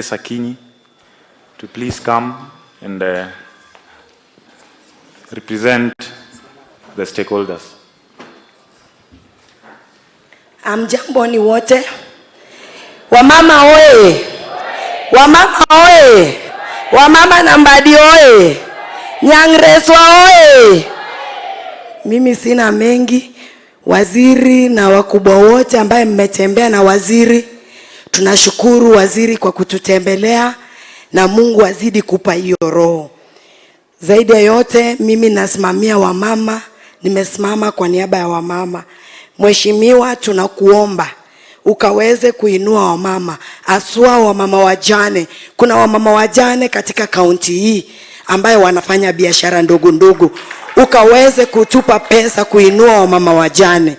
Sakinyi to please come and represent the stakeholders. Amjamboni wote. Wamama oye. Wamama oye. Wamama na Mbadi oye. Nyangreswa oye. Mimi sina mengi. Waziri na wakubwa wote ambaye mmetembea na waziri, tunashukuru waziri kwa kututembelea, na Mungu azidi kupa hiyo roho. Zaidi ya yote mimi nasimamia wamama, nimesimama kwa niaba ya wamama. Mheshimiwa, tunakuomba ukaweze kuinua wamama, aswa wamama wajane. Kuna wamama wajane katika kaunti hii ambaye wanafanya biashara ndogo ndogo. Ukaweze kutupa pesa kuinua wamama wajane.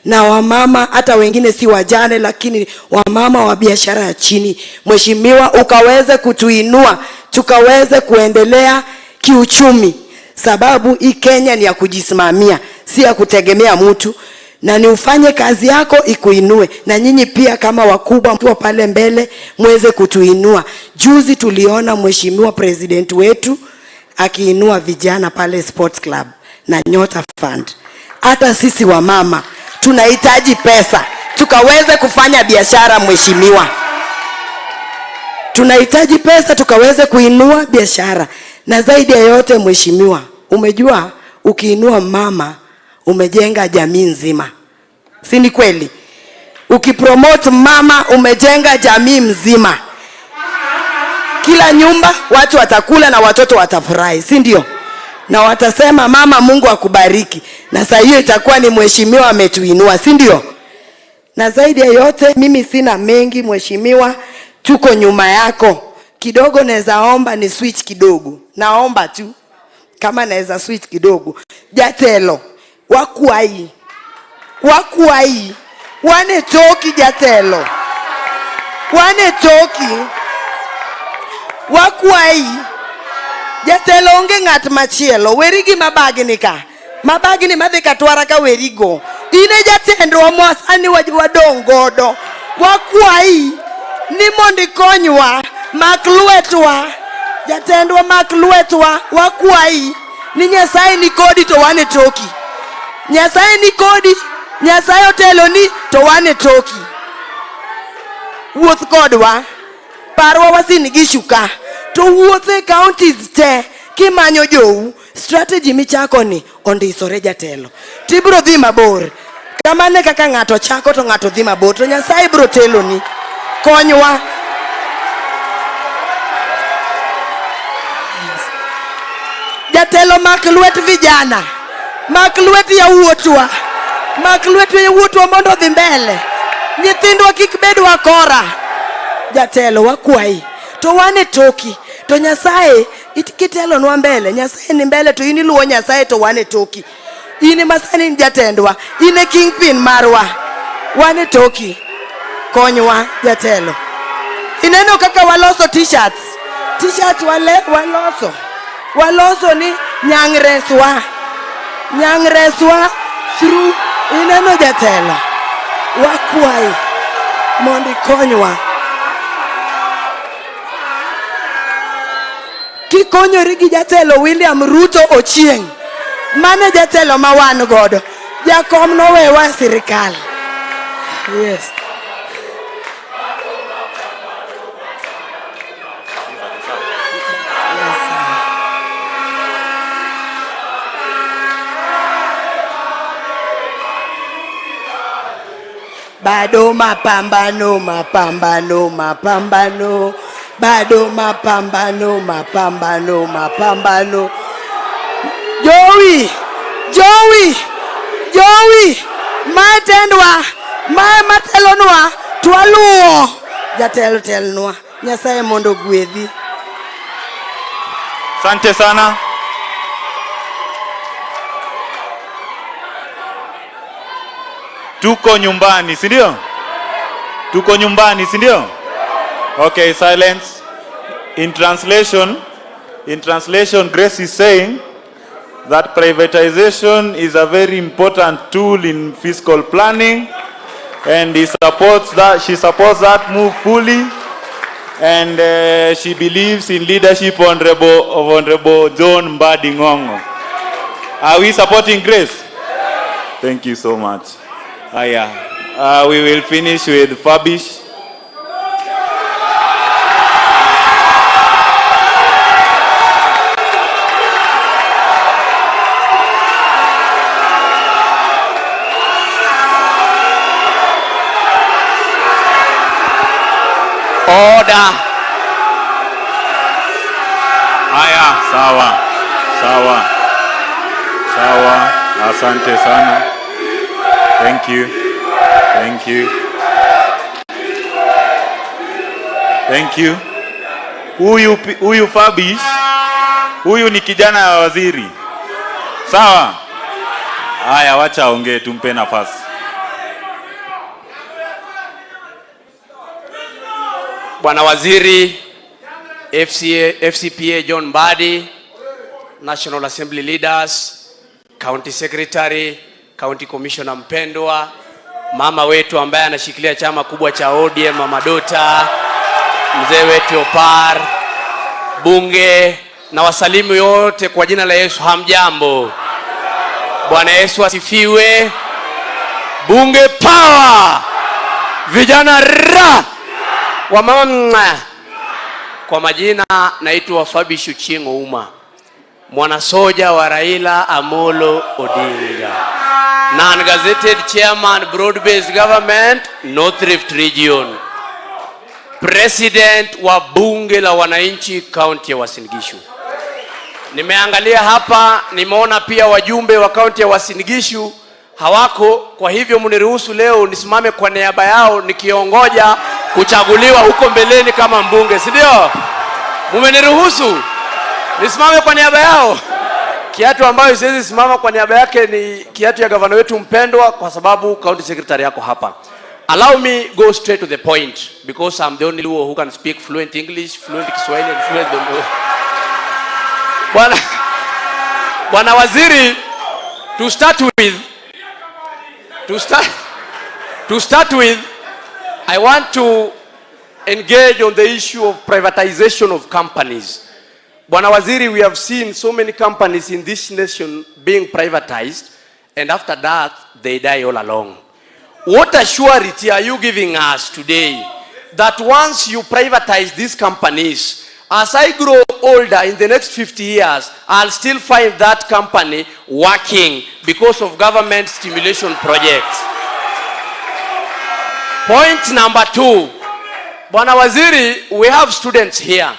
Na wamama hata wengine si wajane lakini wamama wa biashara ya chini. Mheshimiwa, ukaweze kutuinua, tukaweze kuendelea kiuchumi. Sababu hii Kenya ni ya kujisimamia, si ya kutegemea mtu. Na ni ufanye kazi yako ikuinue. Na nyinyi pia kama wakubwa mkiwa pale mbele muweze kutuinua. Juzi tuliona Mheshimiwa President wetu akiinua vijana pale Sports Club na Nyota Fund. Hata sisi wamama tunahitaji pesa tukaweze kufanya biashara. Mheshimiwa, tunahitaji pesa tukaweze kuinua biashara. Na zaidi ya yote Mheshimiwa, umejua ukiinua mama umejenga jamii nzima, si ni kweli? Ukipromote mama umejenga jamii mzima. Kila nyumba watu watakula na watoto watafurahi, si ndio? Na watasema mama Mungu akubariki. Na sasa hiyo itakuwa ni Mheshimiwa ametuinua, si ndio? Na zaidi ya yote mimi sina mengi Mheshimiwa, tuko nyuma yako. Kidogo naweza omba ni switch kidogo. Naomba tu kama naweza switch kidogo. Jatelo wakuai wane toki jatelo wane toki wakuai jatelo onge ngat machielo werigi mabagni ka mabagni madhika twara ka werigo ine jatendwa mwasani wadong godo wakuai ni mondi konywa maklwetwa jatendwa maklwetwa wakuai ni Nyasaye ni kodi to wane toki Nyasaye ni kodi Nyasaye otelo ni to wane toki wuoth kodwa parwa wasini gishuka to wuothe counties te kimanyo jou strategy michako ni ondisore jatelo tibro dhi mabor kamane kaka ngato chako to ngato dhi mabor to Nyasaye bro telo ni konywa. Jatelo maklwet vijana maklwet ya wuotwa mondo dhi mbele nyithindwa kik bedwa kora jatelo wakuai to wane toki to Nyasaye kitelo nwa mbele Nyasaye ni mbele to ini luo Nyasaye to wane toki ini masani ni jatendwa ine kingpin marwa wane toki konywa jatelo. Ineno kaka waloso t-shirts waloso ni nyangreswa through ineno jatelo wakuai mondi konywa kikonyori gi jatelo William Ruto ochieng mane jatelo mawan godo jakom nowewa sirikal. Yes. Bado mapambano bado mapambano Joey matendwa matelonwa twaluo jatelo telnwa Nyasaye mondo gwedhi. Asante sana. Tuko nyumbani, si ndio? Tuko nyumbani, si ndio? Okay, silence. In translation, Grace is saying that privatization is a very important tool in fiscal planning, and she supports that move fully. and she believes in leadership of Honorable John Mbadi Ngongo. Are we supporting Grace? Thank you so much. We will finish with Fabish. Order. Sawa. Asante sana. Thank you. Huyu Fabish, huyu ni kijana wa waziri. Sawa? Haya, wacha ongee, tumpe nafasi. Bwana Waziri, FCPA John Mbadi, National Assembly Leaders, County Secretary, County Commissioner mpendwa, mama wetu ambaye anashikilia chama kubwa cha ODM, Mama Dota, mzee wetu Opar, bunge na wasalimu yote kwa jina la Yesu, hamjambo. Bwana Yesu asifiwe. Bunge power. Vijana ra. Wamama. Kwa majina naitwa Fabish Uchingo Uma, mwana soja wa Raila Amolo Odinga, non-gazetted chairman broad-based government North Rift region, president wa bunge la wananchi county ya Uasin Gishu. Nimeangalia hapa, nimeona pia wajumbe wa county ya Uasin Gishu hawako, kwa hivyo mniruhusu leo nisimame kwa niaba yao nikiongoja kuchaguliwa huko mbeleni kama mbunge, si ndio? Mumeniruhusu nisimame kwa niaba yao. Kiatu ambayo siwezi simama kwa niaba yake ni kiatu ya gavana wetu mpendwa, kwa sababu county secretary yako hapa. Allow me go straight to the point, because I'm the only one who can speak fluent English, fluent Kiswahili and fluent Bongo. Bwana Waziri, to start with, I want to engage on the issue of privatization of companies. Bwana Waziri, we have seen so many companies in this nation being privatized, and after that, they die all along. What assurity are you giving us today that once you privatize these companies, as I grow older in the next 50 years, I'll still find that company working because of government stimulation projects? Point number 2. Bwana Waziri, we have students here.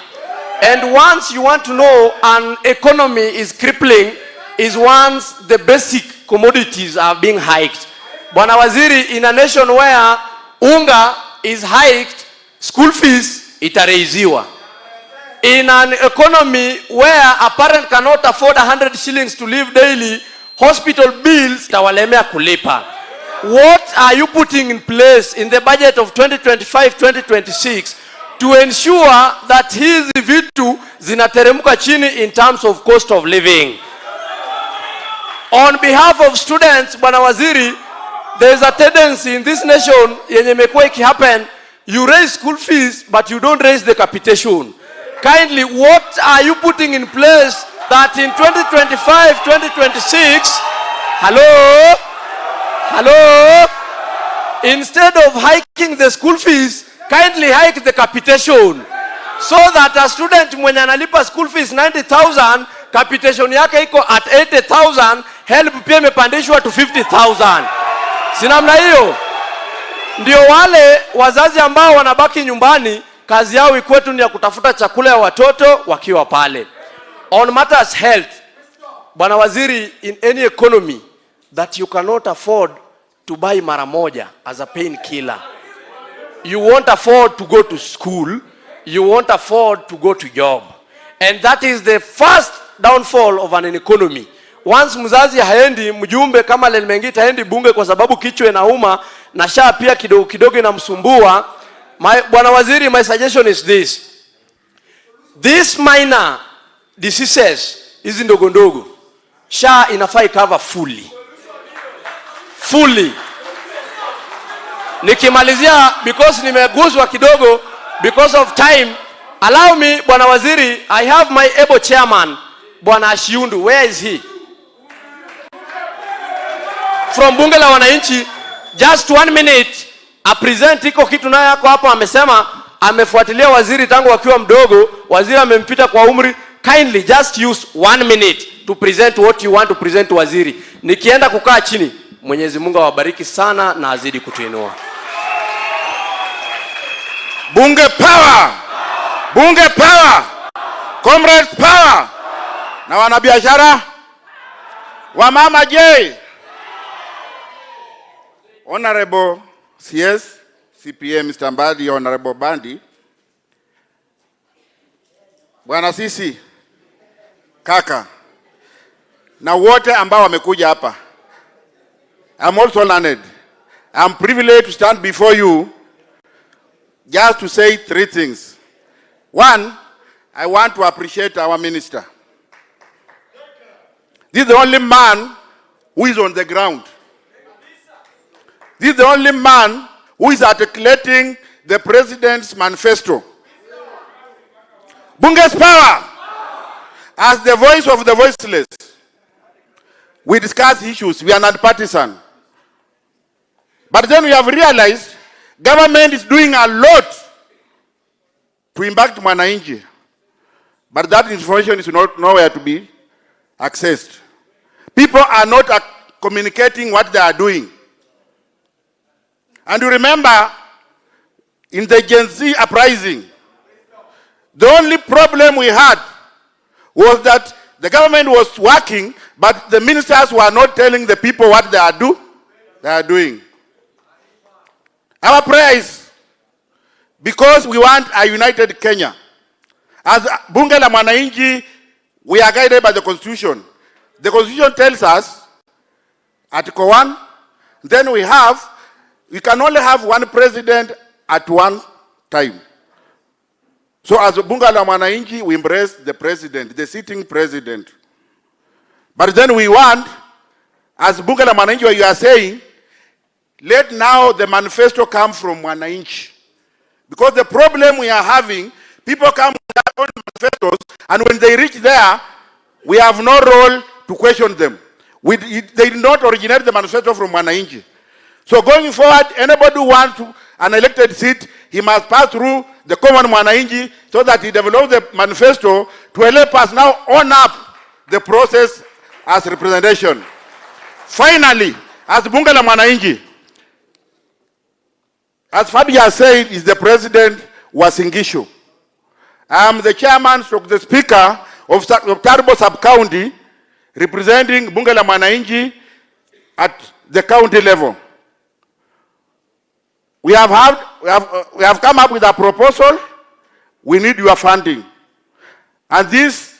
And once you want to know an economy is crippling is once the basic commodities are being hiked. Bwana Waziri, in a nation where unga is hiked, school fees itaraiziwa. In an economy where a parent cannot afford 100 shillings to live daily, hospital bills tawalemea kulipa. What are you putting in place in the budget of 2025-2026 to ensure that hizi vitu zinateremka chini in terms of cost of living? On behalf of students, Bwana Waziri, there is a tendency in this nation yenye imekuwa ikihappen, you raise school fees but you don't raise the capitation. Kindly, what are you putting in place that in 2025-2026, hello, instead of hiking the school fees, kindly hike the capitation, so that a student mwenye analipa school fees 90,000, capitation yake iko at 80,000, help pia imepandishwa to 50,000. Si namna hiyo? Ndio wale wazazi ambao wanabaki nyumbani, kazi yao ikwetu ni ya kutafuta chakula ya watoto wakiwa pale. On matters health, Bwana Waziri, in any economy that you cannot afford to buy mara moja as a painkiller, you won't afford to go to school, you won't afford to go to job. And that is the first downfall of an economy. Once mzazi haendi, mjumbe kama Lenmengita haendi bunge kwa sababu kichwa inauma na shaa pia kidogo inamsumbua. Bwana Waziri, my suggestion is this. These minor diseases, hizi ndogo ndogo, shaa inafai cover fully. Nikimalizia, because nimeguzwa kidogo, because of time, allow me, Bwana Waziri, I have my able chairman, Bwana Ashiundu. Where is he? From Bunge la Wananchi, just 1 minute, a present iko kitu nayo yako hapo, amesema amefuatilia waziri tangu wakiwa mdogo, waziri amempita kwa umri. Kindly just use 1 minute to present what you want to present to waziri. Nikienda kukaa chini, Mwenyezi Mungu awabariki sana na azidi kutuinua. Bunge power! Bunge power! Comrades power! Na wanabiashara? Wamama je? Honorable CS, CPM Mr. Mbadi, Honorable Bandi, Bwana Sisi, kaka, na wote ambao wamekuja hapa. I'm also learned. I'm privileged to stand before you just to say 3 things. 1, I want to appreciate our minister. This is the only man who is on the ground. This is the only man who is articulating the president's manifesto. Bunge's power. As the voice of the voiceless, we discuss issues. We are not partisan. But then we have realized government is doing a lot to impact mwananchi. But that information is nowhere to be accessed. People are not communicating what they are doing. And you remember, in the Gen Z uprising, the only problem we had was that the government was working, but the ministers were not telling the people what they are doing. Our prayer is, because we want a united Kenya. As Bunge la Mwananchi, we are guided by the Constitution. The Constitution tells us, Article 1, then we can only have one president at one time. So as Bunge la Mwananchi, we embrace the president, the sitting president. But then we want, as Bunge la Mwananchi, what you are saying, let now the manifesto come from Mwananchi. Because the problem we are having, people come with their own manifestos, and when they reach there, we have no role to question them. They did not originate the manifesto from Mwananchi. So going forward, anybody who wants an elected seat, he must pass through the common Mwananchi so that he develops the manifesto to help us now own up the process as representation. Finally, as Bunge la Mwananchi, as Fabi has said, is the president was Ngishu. I am the chairman, the speaker of Tarbo sub-county, representing Bunge la Mwananchi at the county level. We have come up with a proposal. We need your funding. And this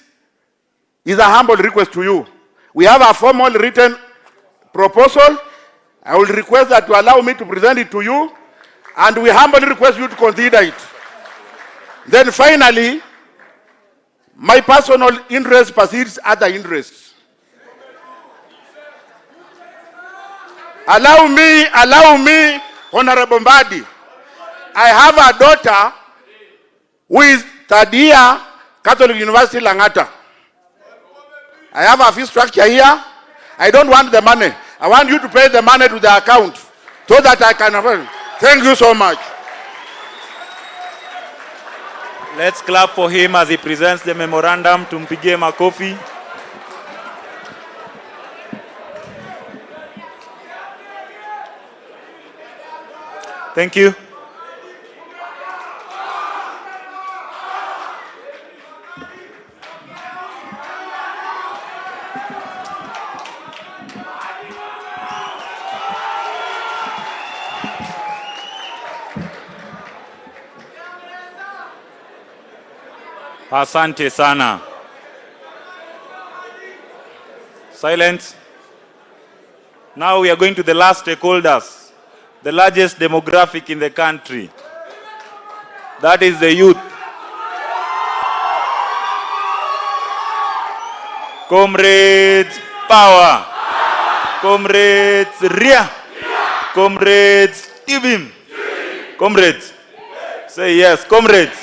is a humble request to you. We have a formal written proposal. I will request that you allow me to present it to you, and we humbly request you to consider it. Then finally, my personal interest precedes other interests. Allow me, Honorable Mbadi. I have a daughter who is third year Catholic University Langata. I have a fee structure here. I don't want the money. I want you to pay the money to the account so that I can afford. Thank you so much. Let's clap for him as he presents the memorandum. Tumpigie makofi. Thank you. Asante sana. Silence. Now we are going to the last stakeholders, the largest demographic in the country. That is the youth. Comrades, power. Comrades, Ria. Comrades, Ibim. Comrades, Say yes. Comrades,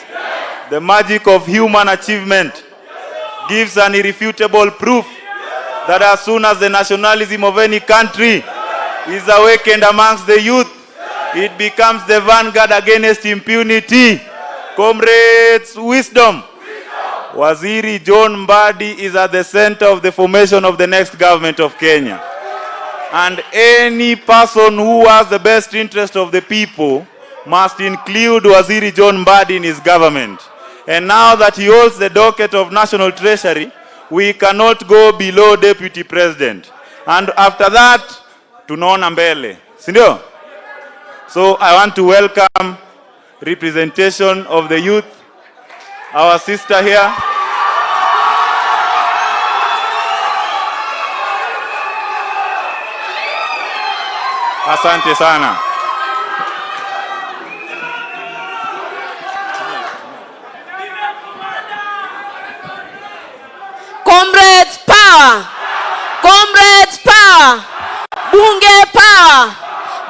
the magic of human achievement gives an irrefutable proof that as soon as the nationalism of any country is awakened amongst the youth, it becomes the vanguard against impunity. Comrades, wisdom. Waziri John Mbadi is at the center of the formation of the next government of Kenya. And any person who has the best interest of the people must include Waziri John Mbadi in his government. And now that he holds the docket of National Treasury, we cannot go below Deputy President. And after that, tunaona mbele. Sindio? So I want to welcome representation of the youth, our sister here. Asante sana. Comrades power! Comrades power! Bunge power!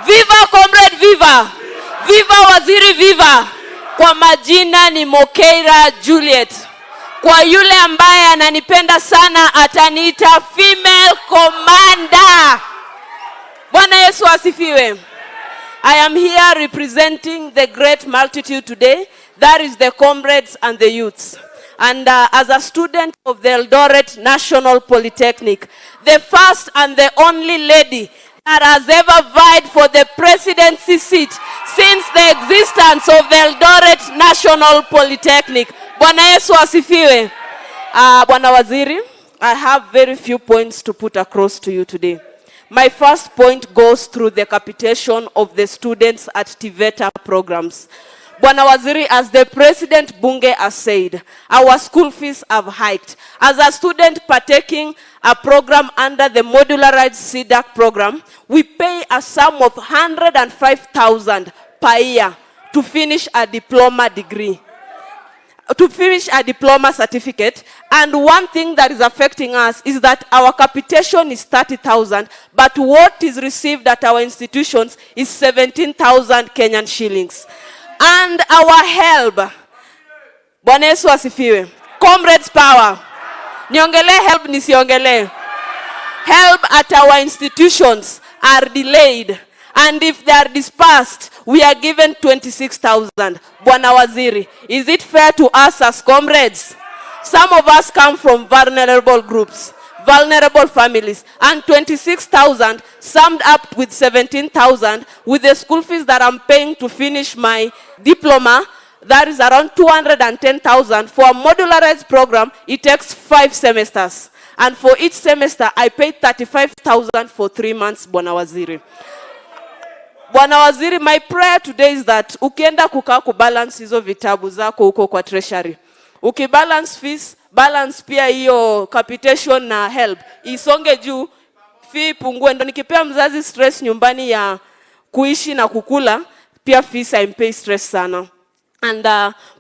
Viva comrade viva! Viva waziri viva! Kwa majina ni Mokeira Juliet. Kwa yule ambaye ananipenda sana ataniita female commander. Bwana Yesu asifiwe. I am here representing the great multitude today. That is the comrades and the youths. And as a student of the Eldoret National Polytechnic, the first and the only lady that has ever vied for the presidency seat since the existence of the Eldoret National Polytechnic. Bwana Yesu asifiwe. Bwana Waziri, I have very few points to put across to you today. My first point goes through the capitation of the students at TVETA programs. Bwana Waziri, as the President Bunge has said, our school fees have hiked. As a student partaking a program under the modularized CDAC program, we pay a sum of 105,000 per year to finish a diploma degree, to finish a diploma certificate. And one thing that is affecting us is that our capitation is 30,000, but what is received at our institutions is 17,000 Kenyan shillings. And our help, Bwana Yesu asifiwe. Comrades power. Niongele help nisiongele. Help at our institutions are delayed. And if they are dispersed, we are given 26,000. Bwana Waziri, is it fair to us as comrades? Some of us come from vulnerable groups, vulnerable families, and 26,000 summed up with 17,000 with the school fees that I'm paying to finish my diploma. That is around 210,000. For a modularized program, it takes 5 semesters. And for each semester, I pay 35,000 for 3 months, Bwana Waziri. Bwana Waziri, my prayer today is that ukienda kukaa kubalance hizo vitabu zako huko kwa treasury. Ukibalance fees, balance pia hiyo capitation na help. Isonge juu, fee pungue. Ndo nikipea mzazi stress nyumbani ya kuishi na kukula, pia fees haimpei stress sana. And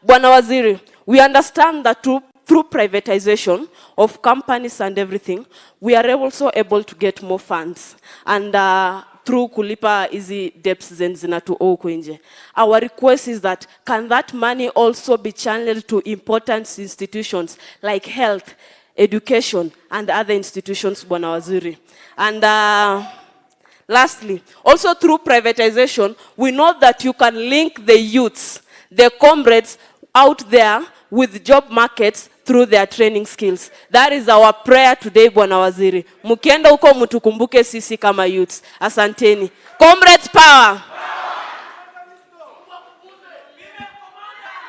Bwana Waziri, we understand that through privatization of companies and everything, we are also able to get more funds. And through kulipa hizi debts zinatu huko nje. Our request is that can that money also be channeled to important institutions like health, education, and other institutions, Bwana Waziri. And lastly, also through privatization, we know that you can link the youths, the comrades out there with job markets through their training skills. That is our prayer today, Bwana Waziri. Mukienda huko mtukumbuke sisi kama youths. Asanteni. Comrades power.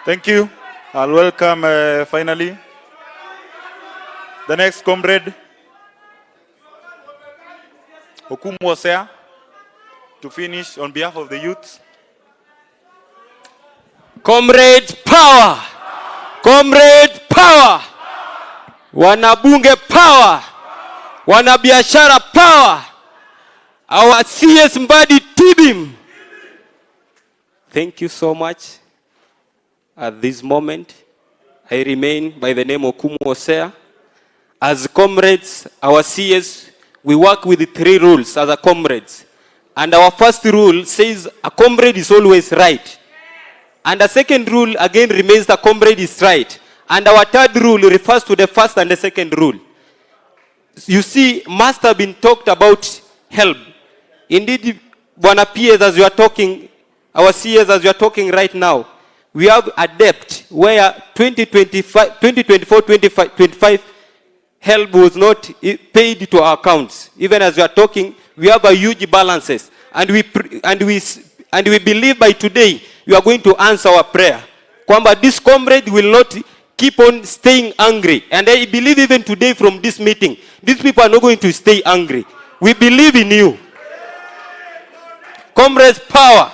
Thank you. I'll welcome finally the next comrade, Okumu Osea, to finish on behalf of the youth. Comrade power! Comrade power! Wanabunge power! Wanabiashara power! Our CS Mbadi Tibim! Thank you so much. At this moment, I remain by the name of Okumu Osea. As comrades, our CS, we work with 3 rules as a comrades. And our first rule says a comrade is always right. And the second rule again remains the comrade is right. And our third rule refers to the first and the second rule. You see, must have been talked about help. Indeed, Bwana PS, as you are talking, our CS, as you are talking right now, we have a debt where 2024-25 help was not paid to our accounts. Even as we are talking, we have a huge balances. And we believe by today, you are going to answer our prayer. Kwamba this comrade will not keep on staying angry. And I believe even today from this meeting, these people are not going to stay angry. We believe in you. Comrades, power.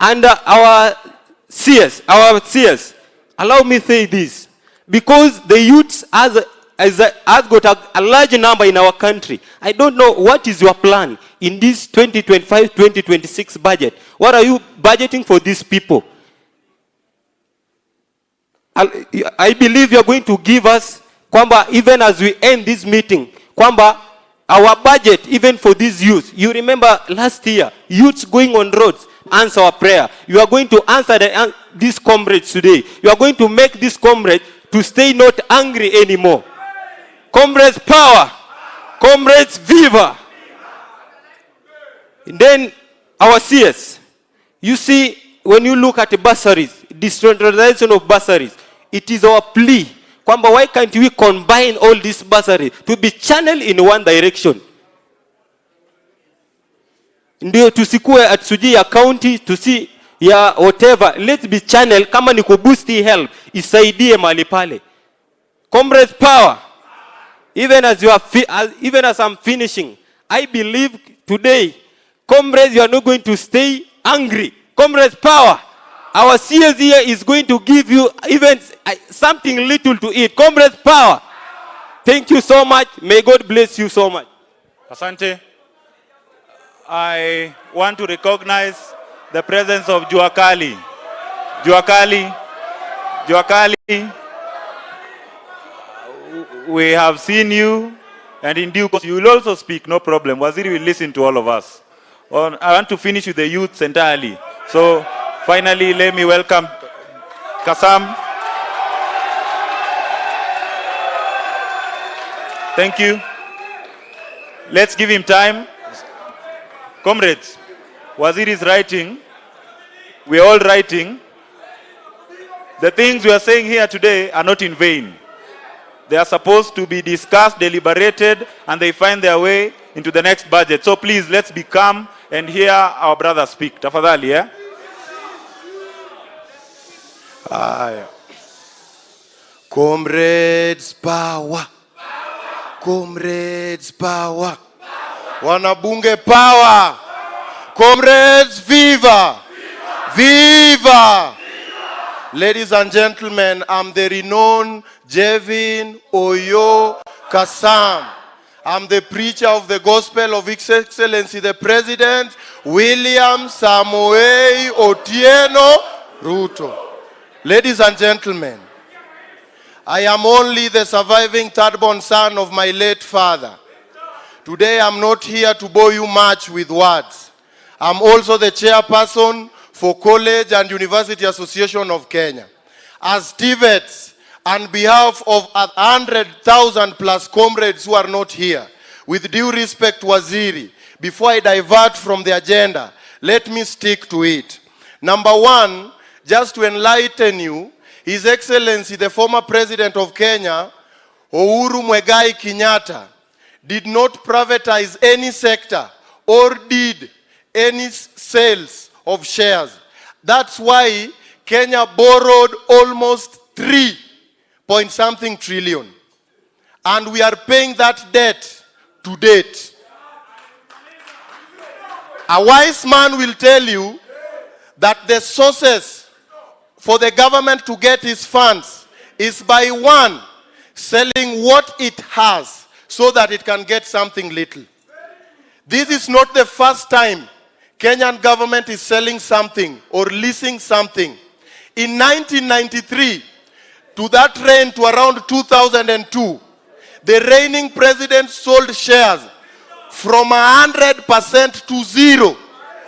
And our CS, allow me to say this. Because the youths has got a large number in our country. I don't know what is your plan in this 2025-2026 budget. What are you budgeting for these people? I believe you are going to give us, kwamba, even as we end this meeting, kwamba, our budget, even for these youth. You remember last year, youths going on roads, answer our prayer. You are going to answer these comrades today. You are going to make this comrade to stay not angry anymore. Comrades, power. Comrades, viva. And then our CS. You see, when you look at the bursaries, decentralization of bursaries, it is our plea. Kwamba, why can't we combine all these bursaries to be channeled in one direction? Ndio tusikue atsuji ya county, tusi ya whatever. Let's be channel, kama ni kubusti help, isaidie mahali pale. Comrades, power. Even as I'm finishing, I believe today, comrades, you are not going to stay angry. Comrades, power. Our CS here is going to give you even something little to eat. Comrades, power. Thank you so much. May God bless you so much. Asante. I want to recognize the presence of Juakali. Juakali. We have seen you, and in due course you will also speak, no problem. Waziri will listen to all of us. I want to finish with the youths entirely. So, finally, let me welcome Kasam. Thank you. Let's give him time. Comrades, Waziri is writing. We are all writing. The things we are saying here today are not in vain. They are supposed to be discussed, deliberated, and they find their way into the next budget. So please, let's be calm and hear our brother speak. Tafadhali, yeah? Comrades, power. Comrades, power. Wanabunge, power. Comrades, viva. Viva. Ladies and gentlemen, I'm the renowned Jevin Oyo Kasam. I'm the preacher of the gospel of His Excellency the President William Samoei Otieno Ruto. Ladies and gentlemen, I am only the surviving third-born son of my late father. Today I'm not here to bore you much with words. I'm also the chairperson for College and University Association of Kenya. As TVETs, on behalf of 100,000 plus comrades who are not here, with due respect, Waziri, before I divert from the agenda, let me stick to it. Number one, just to enlighten you, His Excellency, the former President of Kenya, Uhuru Kenyatta, did not privatize any sector or did any sales of shares. That's why Kenya borrowed almost 3-point-something trillion. And we are paying that debt to date. A wise man will tell you that the sources for the government to get its funds is by one, selling what it has so that it can get something little. This is not the first time Kenyan government is selling something or leasing something. In 1993, to that reign to around 2002, the reigning president sold shares from 100% to 0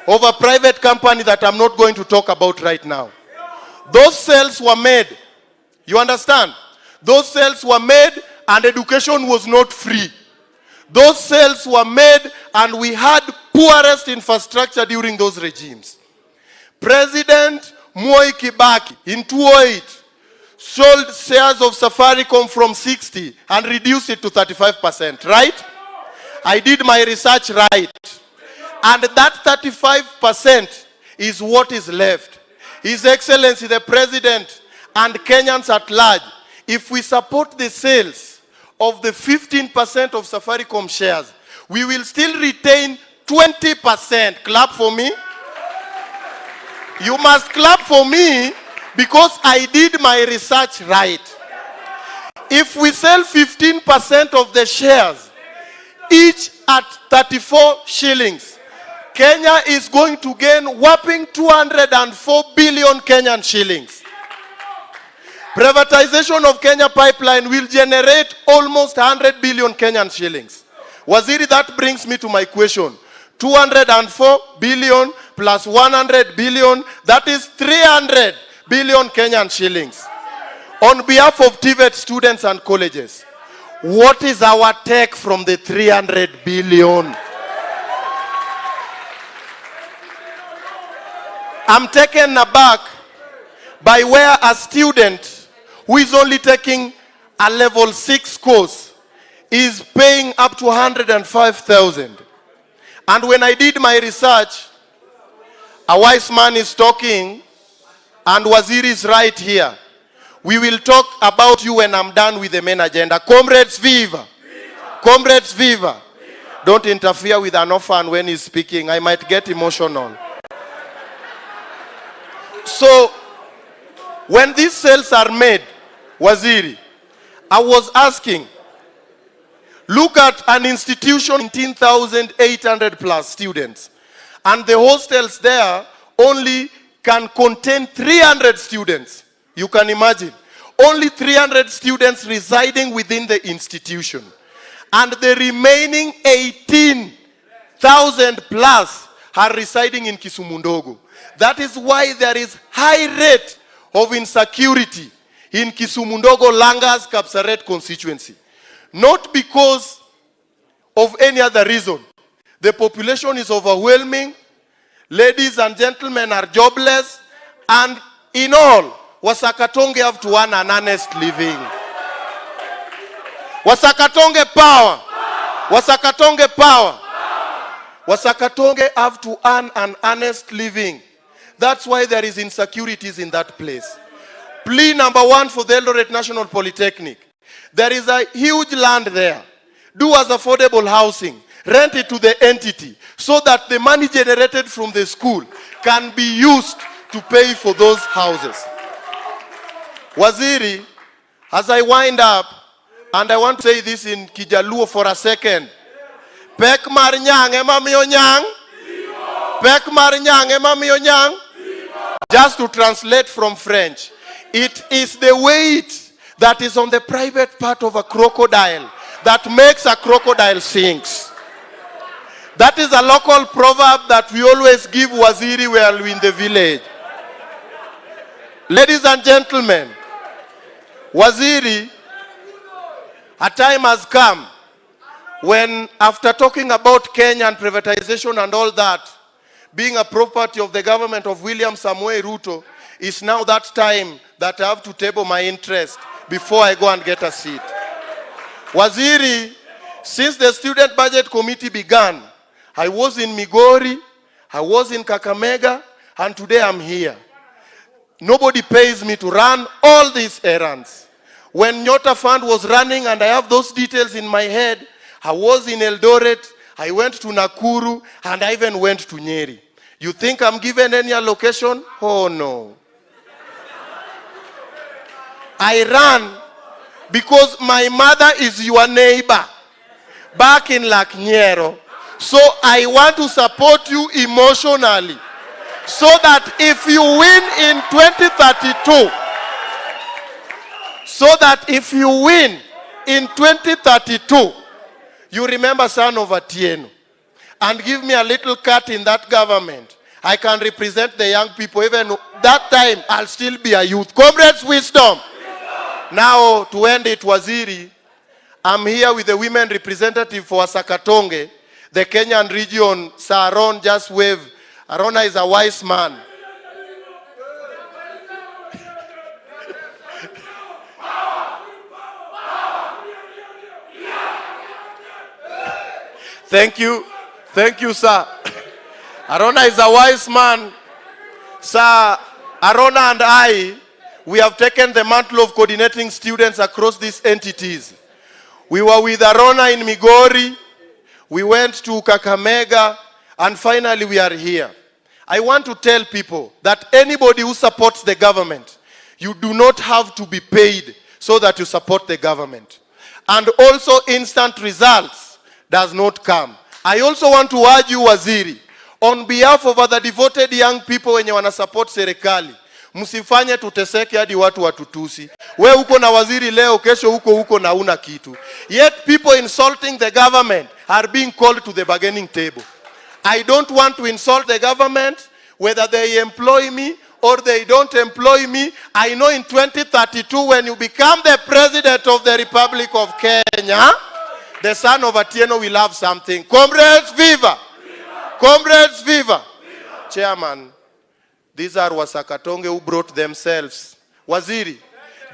of a private company that I'm not going to talk about right now. Those cells were made. You understand? Those cells were made and education was not free. Those cells were made and we had poorest infrastructure during those regimes. President Moi Kibaki in 2008 sold shares of Safaricom from 60 and reduced it to 35%, right? I did my research right. And that 35% is what is left. His Excellency the President and Kenyans at large, if we support the sales of the 15% of Safaricom shares, we will still retain 20%. Clap for me. You must clap for me because I did my research right. If we sell 15% of the shares, each at 34 shillings, Kenya is going to gain whopping 204 billion Kenyan shillings. Privatization of Kenya Pipeline will generate almost 100 billion Kenyan shillings. Waziri, that brings me to my question. 204 billion plus 100 billion, that is 300 billion Kenyan shillings. On behalf of TVET students and colleges, what is our take from the 300 billion? I'm taken aback by where a student who is only taking a level 6 course is paying up to 105,000. And when I did my research, a wise man is talking and Waziri is right here. We will talk about you when I'm done with the main agenda. Comrades, viva! Comrades, viva! Don't interfere with an orphan when he's speaking. I might get emotional. So, when these sales are made, Waziri, I was asking, look at an institution, 19,800 plus students. And the hostels there only can contain 300 students. You can imagine. Only 300 students residing within the institution. And the remaining 18,000 plus are residing in Kisumu Ndogo. That is why there is high rate of insecurity in Kisumu Ndogo, Langas, Kapsaret constituency. Not because of any other reason. The population is overwhelming. Ladies and gentlemen are jobless. And in all, Wasakatonge have to earn an honest living. Wasakatonge power. Wasakatonge power. Wasakatonge have to earn an honest living. That's why there is insecurities in that place. Plea number 1 for the Eldoret National Polytechnic. There is a huge land there. Do as affordable housing. Rent it to the entity so that the money generated from the school can be used to pay for those houses. Waziri, as I wind up, and I want to say this in Kijaluo for a second. Pek mar nyang ema miyo nyang. Pek mar nyang ema miyo nyang. Just to translate from French, it is the weight that is on the private part of a crocodile that makes a crocodile sinks. That is a local proverb that we always give Waziri while we're in the village. Ladies and gentlemen, Waziri, a time has come when, after talking about Kenya and privatization and all that, being a property of the government of William Samoei Ruto, is now that time that I have to table my interest before I go and get a seat. Waziri, since the Student Budget Committee began, I was in Migori, I was in Kakamega, and today I'm here. Nobody pays me to run all these errands. When Nyota Fund was running, and I have those details in my head, I was in Eldoret, I went to Nakuru, and I even went to Nyeri. You think I'm given any allocation? Oh no. I ran because my mother is your neighbor back in Laknyero. So I want to support you emotionally. So that if you win in 2032, you remember son of Atieno and give me a little cut in that government I can represent the young people. Even that time, I'll still be a youth. Comrades, wisdom. Now, to end it, Waziri, I'm here with the women representative for Sakatonge, the Kenyan region. Sir Aaron, just wave. Arona is a wise man. Thank you, sir. Arona is a wise man. Sir, Arona and I, we have taken the mantle of coordinating students across these entities. We were with Arona in Migori, we went to Kakamega, and finally we are here. I want to tell people that anybody who supports the government, you do not have to be paid so that you support the government. And also instant results does not come. I also want to urge you, Waziri, on behalf of other devoted young people wenye wana support serikali, msifanye tuteseke hadi watu watutusi. We uko na waziri leo, kesho uko na una kitu. Yet people insulting the government are being called to the bargaining table. I don't want to insult the government, whether they employ me or they don't employ me. I know in 2032 when you become the president of the Republic of Kenya, the son of Atieno will have something. Comrades, viva! Viva! Comrades, viva! Viva! Chairman, these are Wasakatonge who brought themselves. Waziri,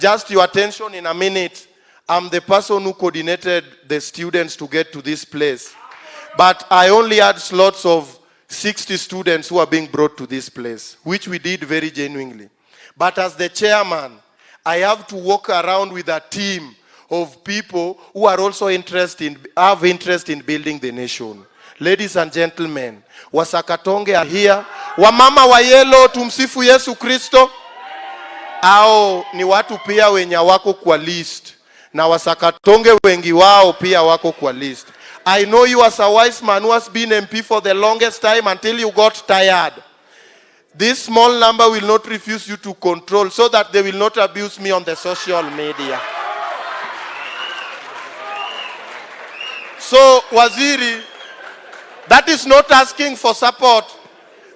just your attention in a minute. I'm the person who coordinated the students to get to this place. But I only had slots of 60 students who are being brought to this place, which we did very genuinely. But as the chairman, I have to walk around with a team of people who are also have interest in building the nation. Ladies and gentlemen, Wasakatonge are here. Wamama wa yellow, tumsifu Yesu Kristo. Ao ni watu pia wenye wako kwa list. Na Wasakatonge wengi wao pia wako kwa list. I know you as a wise man who has been MP for the longest time until you got tired. This small number will not refuse you to control so that they will not abuse me on the social media. So, Waziri, that is not asking for support.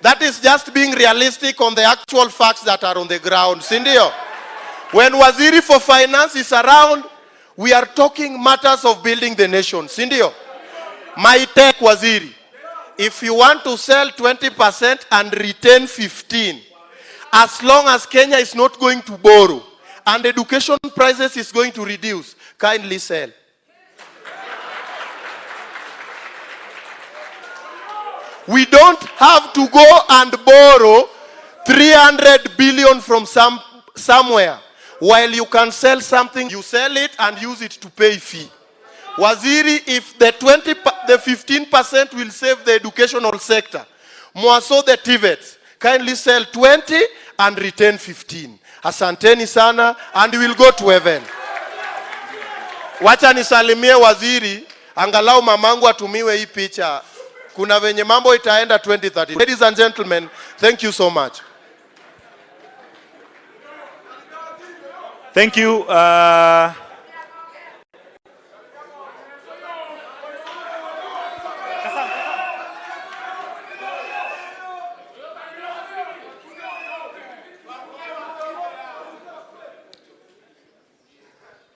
That is just being realistic on the actual facts that are on the ground. Sindio? When Waziri for Finance is around, we are talking matters of building the nation. Sindio? My tech Waziri, if you want to sell 20% and retain 15%, as long as Kenya is not going to borrow and education prices is going to reduce, kindly sell. We don't have to go and borrow 300 billion from somewhere. While you can sell something, you sell it and use it to pay fee. Waziri, if the 15% will save the educational sector, Mwaso the TVETs, kindly sell 20 and retain 15. Asanteni sana, and we will go to heaven. Wacha nisalimie Waziri, angalau mamangu atumiwe hii picha. Kuna venye mambo itaenda 2030. Ladies and gentlemen, thank you so much. Thank you.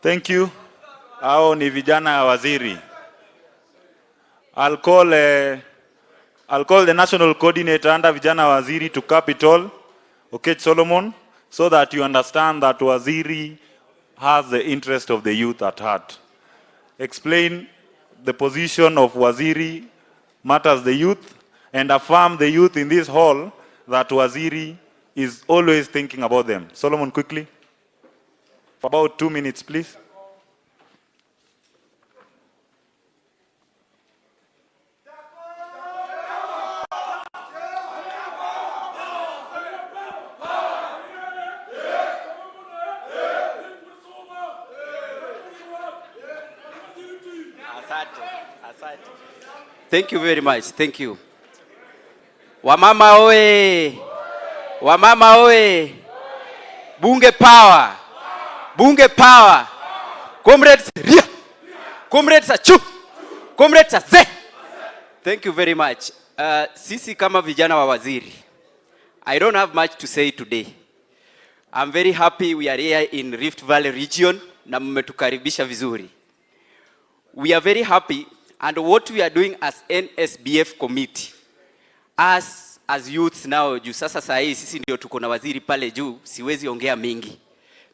Thank you. Hao ni vijana waziri. I'll call the national coordinator under vijana waziri to Capitol, okay, Solomon, so that you understand that Waziri has the interest of the youth at heart. Explain the position of Waziri matters the youth, and affirm the youth in this hall that Waziri is always thinking about them. Solomon, quickly. For about 2 minutes, please. Thank you very much. Thank you. Wamama oe! Wamama oe! Bunge power! Bunge power! Comrades ria! Comrades achu! Comrades aze! Thank you very much. Sisi kama vijana wa waziri, I don't have much to say today. I'm very happy we are here in Rift Valley region na mmetukaribisha vizuri. We are very happy, and what we are doing as NSBF committee, as youths now, juu sasa saa hii sisi ndio tuko na waziri pale juu, siwezi ongea mingi.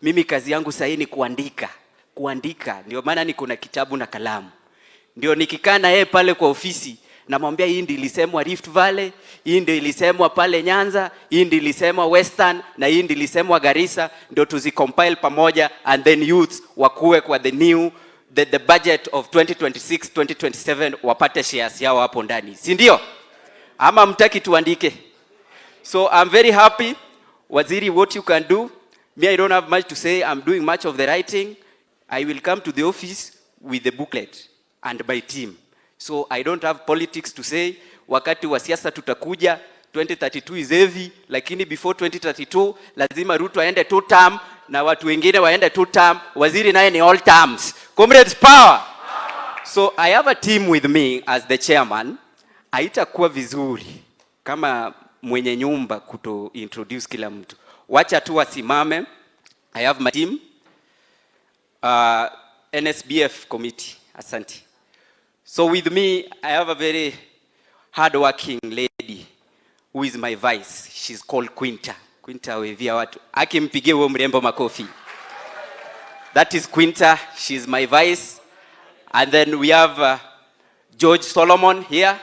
Mimi kazi yangu saa hii ni kuandika. Ndio maana niko na kitabu na kalamu. Ndio nikikaa na yeye pale kwa ofisi, namwambia hii ndio ilisemwa Rift Valley, hii ndio ilisemwa pale Nyanza, hii ndio ilisemwa Western, na hii ndio ilisemwa Garissa, ndio tuzicompile pamoja, and then youths wakuwe kwa the budget of 2026-2027 wapate shares yao hapo ndani. Si ndio? Ama mtaki tuandike? So I'm very happy. Waziri, what you can do, me I don't have much to say. I'm doing much of the writing. I will come to the office with the booklet and my team. So I don't have politics to say. Wakati wa siasa tutakuja, 2032 is heavy, lakini before 2032 lazima Ruto aende 2 term na watu wengine waende 2 term, waziri naye ni all terms. Comrades, power. So I have a team with me as the chairman. Haitakuwa vizuri kama mwenye nyumba kuto introduce kila mtu. Wacha tu wasimame. I have my team, NSBF committee. Asante. So with me, I have a very hard-working lady who is my vice. She's called Quinta. Quinta wevia watu. Akimpigie huo mrembo makofi. That is Quinta. She's my vice. And then we have George Solomon here.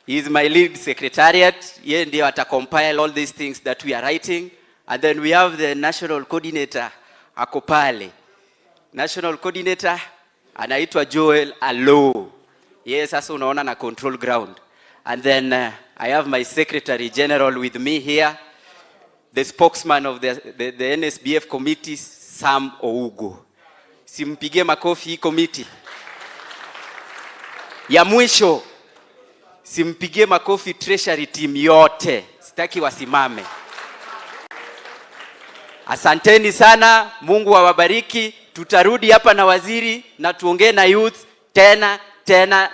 He is my lead secretariat. Yeye ndiye atacompile all these things that we are writing. And then we have the national coordinator, ako pale. National coordinator anaitwa Joel Alo. Yes, sasa unaona na control ground. And then I have my secretary general with me here, the spokesman of the NSBF committee, Sam Ougo. Simpigie makofi hii committee. Ya mwisho, simpigie makofi treasury team yote. Sitaki wasimame. Asanteni sana, Mungu awabariki. Tutarudi hapa na waziri na tuongee na youth tena na tena.